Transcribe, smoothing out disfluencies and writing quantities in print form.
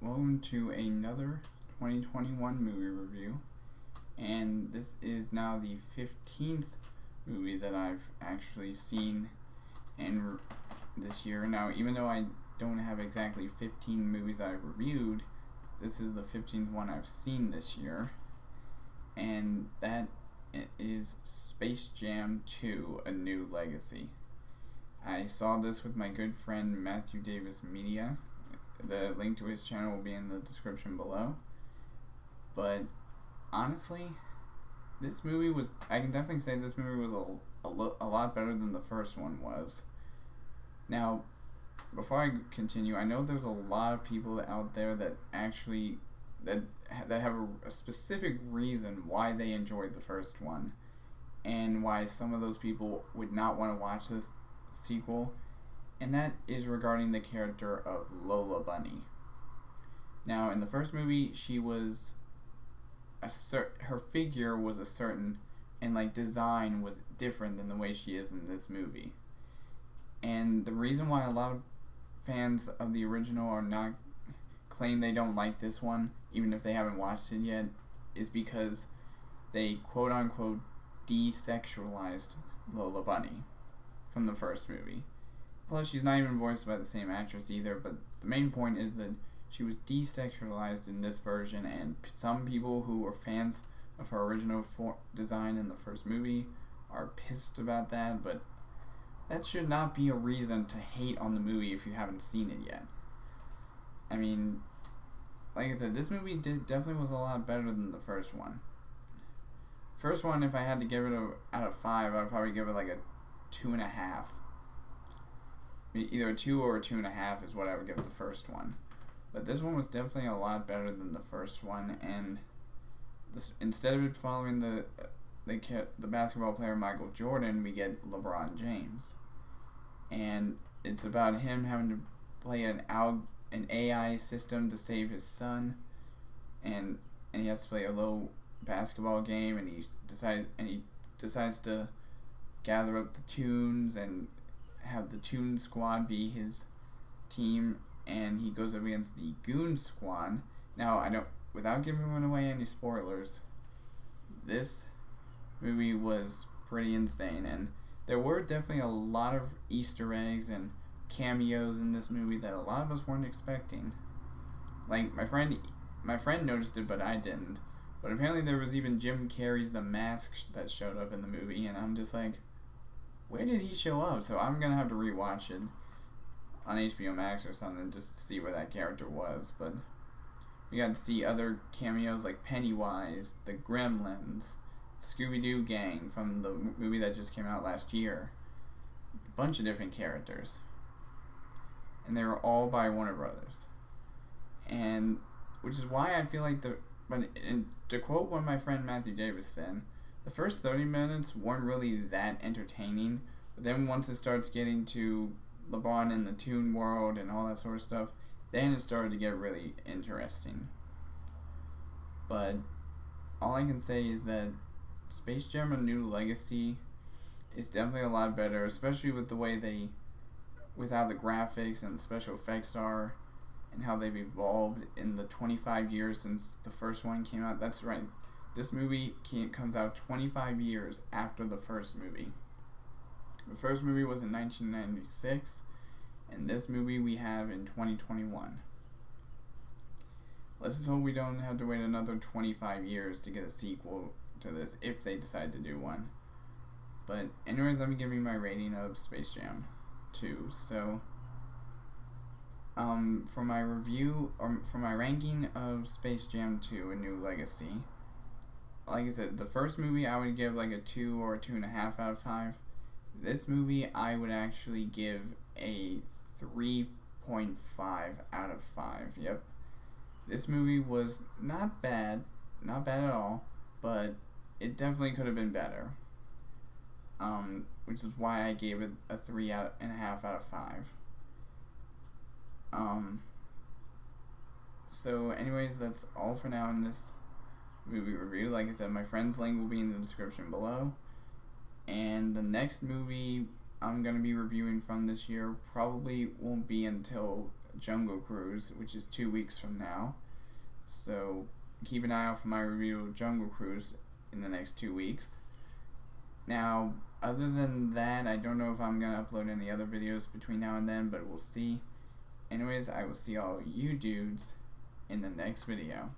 welcome to another 2021 movie review. And this is now the 15th movie that I've actually seen in this year. Now, even though I don't have exactly 15 movies I've reviewed, this is the 15th one I've seen this year. And that is Space Jam 2: A New Legacy. I saw this with my good friend Matthew Davis Media. The link to his channel will be in the description below. But honestly, this movie was, I can definitely say this movie was a lot better than the first one was. Now, before I continue, I know there's a lot of people out there that actually, that have a specific reason why they enjoyed the first one, and why some of those people would not want to watch this sequel, and that is regarding the character of Lola Bunny. Now, in the first movie, she was her figure was a certain, and like design was different than the way she is in this movie. And the reason why a lot of fans of the original are not claim they don't like this one, even if they haven't watched it yet, is because they quote unquote desexualized Lola Bunny from the first movie. Plus, she's not even voiced by the same actress either, but the main point is that she was desexualized in this version, and some people who were fans of her original design in the first movie are pissed about that, but that should not be a reason to hate on the movie if you haven't seen it yet. I mean, like I said, this movie definitely was a lot better than the first one. First one, if I had to give it out of 5, I'd probably give it like a 2.5. Either a 2 or a 2.5 is what I would give the first one. But this one was definitely a lot better than the first one, and instead of it following the basketball player Michael Jordan, we get LeBron James. And it's about him having to play an AI system to save his son, and he has to play a little basketball game, and he decides to gather up the Toons and have the Toon Squad be his team, and he goes up against the Goon Squad. Now, without giving away any spoilers, this movie was pretty insane, and there were definitely a lot of Easter eggs and cameos in this movie that a lot of us weren't expecting. Like, my friend noticed it, but I didn't. But apparently there was even Jim Carrey's The Mask that showed up in the movie, and I'm just like, where did he show up? So I'm gonna have to rewatch it on HBO Max or something just to see where that character was. But we got to see other cameos like Pennywise, the Gremlins, Scooby-Doo gang from the movie that just came out last year. A bunch of different characters. And they were all by Warner Brothers. And which is why I feel like to quote what my friend Matthew Davis said, the first 30 minutes weren't really that entertaining, but then once it starts getting to LeBron in the Toon world and all that sort of stuff, then it started to get really interesting. But all I can say is that Space Jam: A New Legacy is definitely a lot better, especially with the way with how the graphics and the special effects are, and how they've evolved in the 25 years since the first one came out. That's right. This movie comes out 25 years after the first movie. The first movie was in 1996, and this movie we have in 2021. Let's just hope we don't have to wait another 25 years to get a sequel to this, if they decide to do one. But anyways, I'm giving my rating of Space Jam 2. So, for my review, or for my ranking of Space Jam 2: A New Legacy, like I said, the first movie I would give like a 2 or a 2.5 out of 5. This movie I would actually give a 3.5 out of 5. Yep. This movie was not bad at all, but it definitely could have been better. Which is why I gave it a 3.5 out of 5. So anyways, that's all for now in this movie review. Like I said, my friend's link will be in the description below. And the next movie I'm going to be reviewing from this year probably won't be until Jungle Cruise, which is 2 weeks from now. So keep an eye out for my review of Jungle Cruise in the next 2 weeks. Now, other than that, I don't know if I'm going to upload any other videos between now and then, but we'll see. Anyways, I will see all you dudes in the next video.